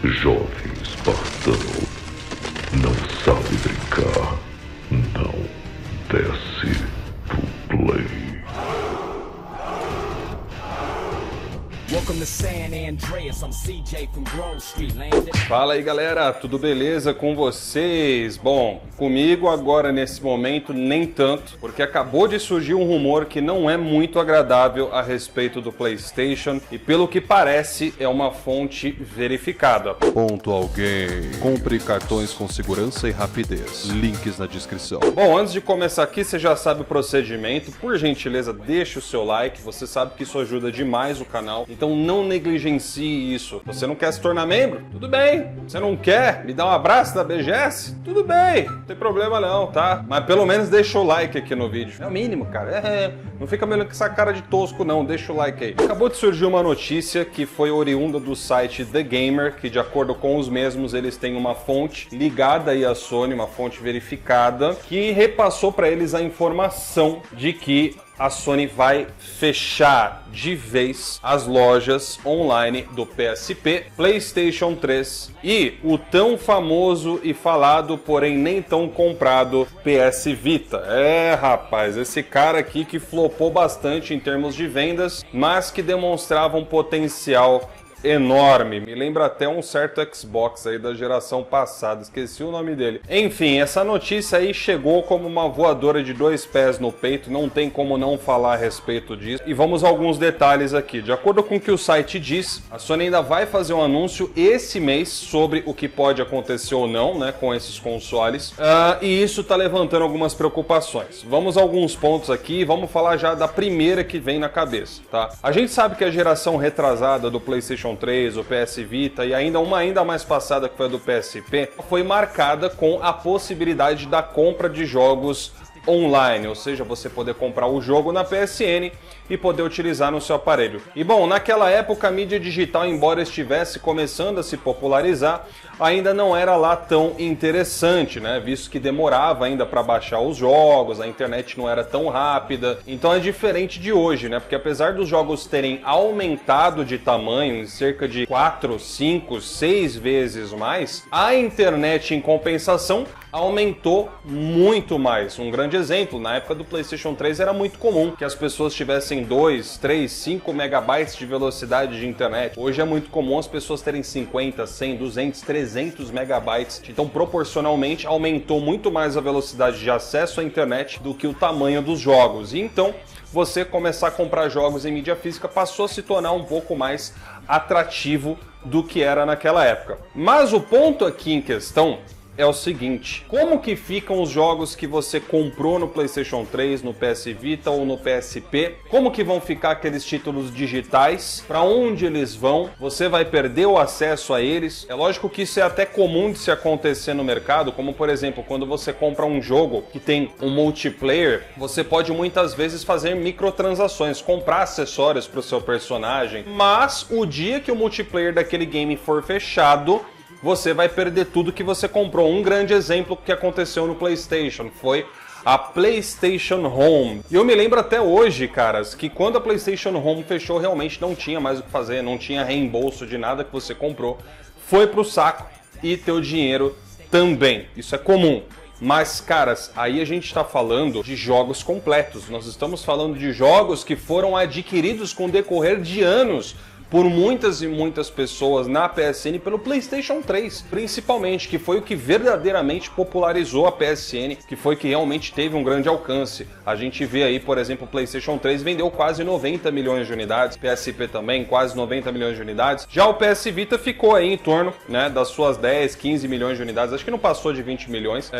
Jovem espartano, não sabe brincar, não desce pro play. Welcome to San Andreas, I'm CJ from Grove Street, landed. Fala aí galera, tudo beleza com vocês? Bom, comigo agora nesse momento nem tanto, porque acabou de surgir um rumor que não é muito agradável a respeito do PlayStation e pelo que parece é uma fonte verificada. Ponto alguém. Compre cartões com segurança e rapidez. Links na descrição. Bom, antes de começar aqui, você já sabe o procedimento. Por gentileza, deixa o seu like. Você sabe que isso ajuda demais o canal. Então não negligencie isso. Você não quer se tornar membro? Tudo bem. Você não quer me dar um abraço da BGS? Tudo bem. Não tem problema não, tá? Mas pelo menos deixa o like aqui no vídeo. É o mínimo, cara. Não fica meio com essa cara de tosco não. Deixa o like aí. Acabou de surgir uma notícia que foi oriunda do site The Gamer, que de acordo com os mesmos, eles têm uma fonte ligada aí à Sony, uma fonte verificada, que repassou para eles a informação de que a Sony vai fechar de vez as lojas online do PSP, PlayStation 3 e o tão famoso e falado, porém nem tão comprado, PS Vita. É, rapaz, esse cara aqui que flopou bastante em termos de vendas, mas que demonstrava um potencial enorme, me lembra até um certo Xbox aí da geração passada, esqueci o nome dele. Enfim, essa notícia aí chegou como uma voadora de 2 pés no peito, não tem como não falar a respeito disso. E vamos a alguns detalhes aqui. De acordo com o que o site diz, a Sony ainda vai fazer um anúncio esse mês sobre o que pode acontecer ou não, né, com esses consoles. E isso tá levantando algumas preocupações. Vamos a alguns pontos aqui, vamos falar já da primeira que vem na cabeça, tá? A gente sabe que a geração retrasada do PlayStation 3, o PS Vita e ainda uma mais passada que foi a do PSP, foi marcada com a possibilidade da compra de jogos online, ou seja, você poder comprar o jogo na PSN e poder utilizar no seu aparelho. E bom, naquela época a mídia digital, embora estivesse começando a se popularizar, ainda não era lá tão interessante, né? Visto que demorava ainda para baixar os jogos, a internet não era tão rápida. Então é diferente de hoje, né? Porque apesar dos jogos terem aumentado de tamanho em cerca de 4, 5, 6 vezes mais, a internet em compensação aumentou muito mais. Um grande exemplo, na época do PlayStation 3 era muito comum que as pessoas tivessem 2, 3, 5 megabytes de velocidade de internet. Hoje é muito comum as pessoas terem 50, 100, 200, 300 megabytes. Então, proporcionalmente, aumentou muito mais a velocidade de acesso à internet do que o tamanho dos jogos. E então, você começar a comprar jogos em mídia física passou a se tornar um pouco mais atrativo do que era naquela época. Mas o ponto aqui em questão é o seguinte: como que ficam os jogos que você comprou no PlayStation 3, no PS Vita ou no PSP? Como que vão ficar aqueles títulos digitais? Para onde eles vão? Você vai perder o acesso a eles? É lógico que isso é até comum de se acontecer no mercado, como por exemplo, quando você compra um jogo que tem um multiplayer, você pode muitas vezes fazer microtransações, comprar acessórios para o seu personagem, mas o dia que o multiplayer daquele game for fechado, você vai perder tudo que você comprou. Um grande exemplo que aconteceu no PlayStation foi a PlayStation Home. E eu me lembro até hoje, caras, que quando a PlayStation Home fechou, realmente não tinha mais o que fazer, não tinha reembolso de nada que você comprou. Foi pro saco e teu dinheiro também. Isso é comum. Mas, caras, aí a gente está falando de jogos completos. Nós estamos falando de jogos que foram adquiridos com o decorrer de anos por muitas e muitas pessoas na PSN pelo PlayStation 3, principalmente, que foi o que verdadeiramente popularizou a PSN, que foi que realmente teve um grande alcance. A gente vê aí, por exemplo, o PlayStation 3 vendeu quase 90 milhões de unidades, PSP também, quase 90 milhões de unidades. Já o PS Vita ficou aí em torno, né, das suas 10, 15 milhões de unidades, acho que não passou de 20 milhões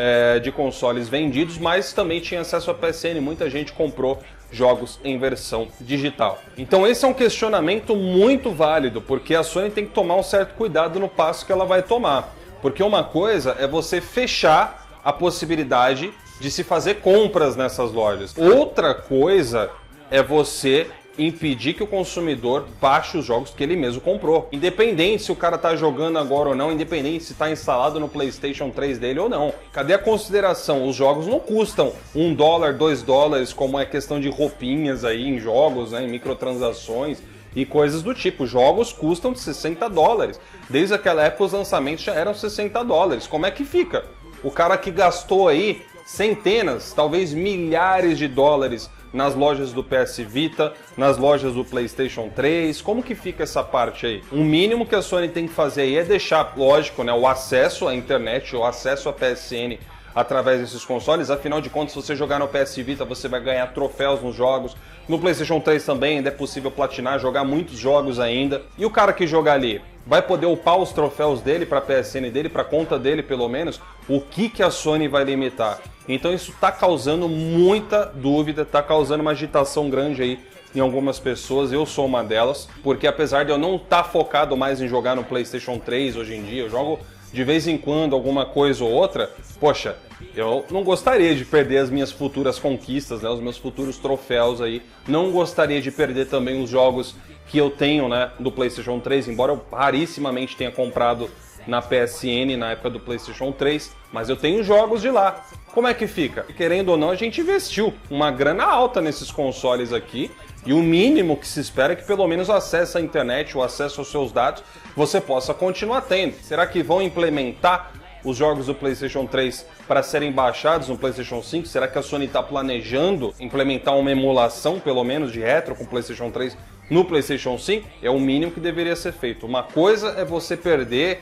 de consoles vendidos, mas também tinha acesso à PSN, muita gente comprou jogos em versão digital. Então esse é um questionamento muito válido, porque a Sony tem que tomar um certo cuidado no passo que ela vai tomar. Porque uma coisa é você fechar a possibilidade de se fazer compras nessas lojas. Outra coisa é você impedir que o consumidor baixe os jogos que ele mesmo comprou. Independente se o cara tá jogando agora ou não, independente se tá instalado no PlayStation 3 dele ou não. Cadê a consideração? Os jogos não custam $1, $2, como é questão de roupinhas aí em jogos, né, em microtransações e coisas do tipo. Jogos custam de 60 dólares. Desde aquela época os lançamentos já eram 60 dólares. Como é que fica? O cara que gastou aí centenas, talvez milhares de dólares nas lojas do PS Vita, nas lojas do PlayStation 3, como que fica essa parte aí? O mínimo que a Sony tem que fazer aí é deixar, lógico, né, o acesso à internet, o acesso à PSN através desses consoles. Afinal de contas, se você jogar no PS Vita, você vai ganhar troféus nos jogos. No PlayStation 3 também ainda é possível platinar, jogar muitos jogos ainda. E o cara que jogar ali vai poder upar os troféus dele para a PSN dele, para a conta dele pelo menos. O que a Sony vai limitar? Então isso está causando muita dúvida, está causando uma agitação grande aí em algumas pessoas. Eu sou uma delas, porque apesar de eu não estar focado mais em jogar no PlayStation 3 hoje em dia, eu jogo de vez em quando alguma coisa ou outra, poxa, eu não gostaria de perder as minhas futuras conquistas, né, os meus futuros troféus aí. Não gostaria de perder também os jogos que eu tenho, né, do PlayStation 3, embora eu rarissimamente tenha comprado na PSN na época do PlayStation 3, mas eu tenho jogos de lá. Como é que fica? Querendo ou não, a gente investiu uma grana alta nesses consoles aqui, e o mínimo que se espera é que pelo menos o acesso à internet, o acesso aos seus dados, você possa continuar tendo. Será que vão implementar os jogos do PlayStation 3 para serem baixados no PlayStation 5? Será que a Sony está planejando implementar uma emulação, pelo menos, de retro com o PlayStation 3 no PlayStation 5? É o mínimo que deveria ser feito. Uma coisa é você perder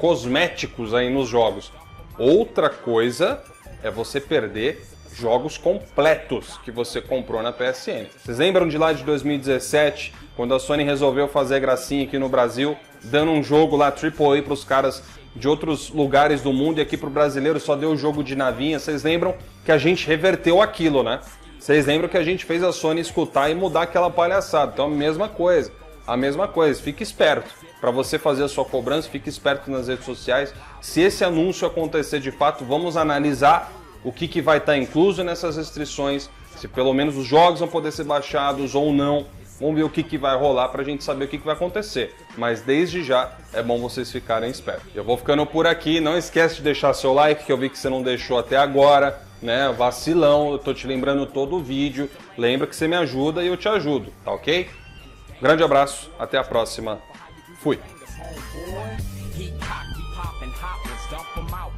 cosméticos aí nos jogos. Outra coisa é você perder jogos completos que você comprou na PSN. Vocês lembram de lá de 2017, quando a Sony resolveu fazer gracinha aqui no Brasil, dando um jogo lá AAA para os caras de outros lugares do mundo, e aqui para o brasileiro só deu o jogo de navinha? Vocês lembram que a gente reverteu aquilo, né? Vocês lembram que a gente fez a Sony escutar e mudar aquela palhaçada? Então a mesma coisa, fique esperto. Para você fazer a sua cobrança, fique esperto nas redes sociais. Se esse anúncio acontecer de fato, vamos analisar o que vai estar incluso nessas restrições, se pelo menos os jogos vão poder ser baixados ou não. Vamos ver o que vai rolar para a gente saber o que vai acontecer. Mas desde já é bom vocês ficarem espertos. Eu vou ficando por aqui. Não esquece de deixar seu like, que eu vi que você não deixou até agora, né? Vacilão, eu tô te lembrando todo o vídeo. Lembra que você me ajuda e eu te ajudo, tá ok? Grande abraço, até a próxima. Fui.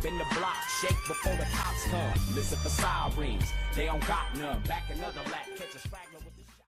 In the block, shake before the cops come. Listen for sirens, they don't got none. Back another black, catch a straggler with the